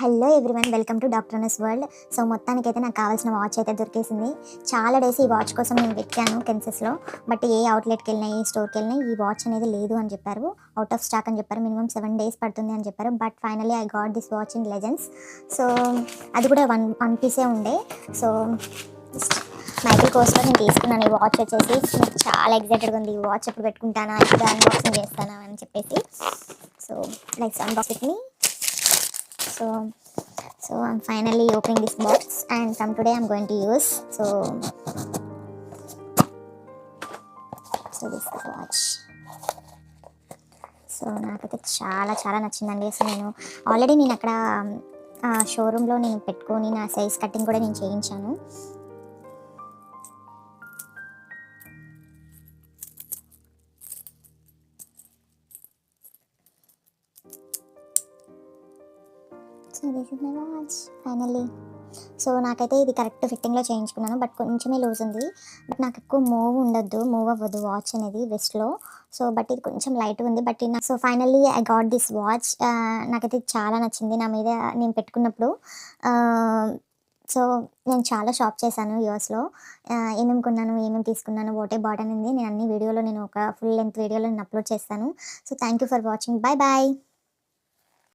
Hello everyone, welcome to డాక్టర్నెస్ world. So మొత్తానికైతే నాకు కావాల్సిన వాచ్ అయితే దొరికేసింది. చాలా డేస్ ఈ వాచ్ కోసం నేను వెతికాను కెన్సెస్లో. బట్ ఏ అవుట్లెట్కి వెళ్ళినా ఏ స్టోర్కి వెళ్ళినా ఈ వాచ్ అనేది లేదు అని చెప్పారు. అవుట్ ఆఫ్ స్టాక్ అని చెప్పారు. మినిమం 7 days పడుతుంది అని చెప్పారు. But finally I got this watch in legends. So అది కూడా వన్ పీసే ఉండే. సో మైకిల్ కోసం నేను తీసుకున్నాను ఈ వాచ్ వచ్చేసి. నాకు చాలా ఎక్సైటెడ్గా ఉంది. ఈ వాచ్ ఎప్పుడు పెట్టుకుంటానా, ఎప్పుడు అన్బాక్సింగ్ చేస్తానా అని చెప్పేసి. So likes unbox with me. So I'm finally opening this box, and from today I'm going to use. So this is the watch. So నాకైతే చాలా చాలా నచ్చిందండి. అసలు నేను అక్కడ షోరూంలో నేను పెట్టుకొని నా సైజ్ కటింగ్ కూడా నేను చేయించాను. So this is my watch finally. So నాకైతే ఇది కరెక్ట్ ఫిట్టింగ్లో చేయించుకున్నాను. బట్ కొంచెమే లూజ్ ఉంది. బట్ నాకు ఎక్కువ మూవ్ అవ్వదు వాచ్ అనేది వెస్ట్లో. సో బట్ ఇది కొంచెం లైట్ ఉంది. But so finally I got this watch. నాకైతే చాలా నచ్చింది. నా మీద నేను పెట్టుకున్నప్పుడు సో నేను చాలా షాప్ చేశాను యూఎస్లో. ఏమేమి కొన్నాను, ఏమేమి తీసుకున్నాను, వాట్ ఏ బాట్ అనేది నేను అన్ని వీడియోలో, నేను ఒక ఫుల్ లెంత్ వీడియోలో నేను అప్లోడ్ చేస్తాను. So thank you for watching. Bye bye.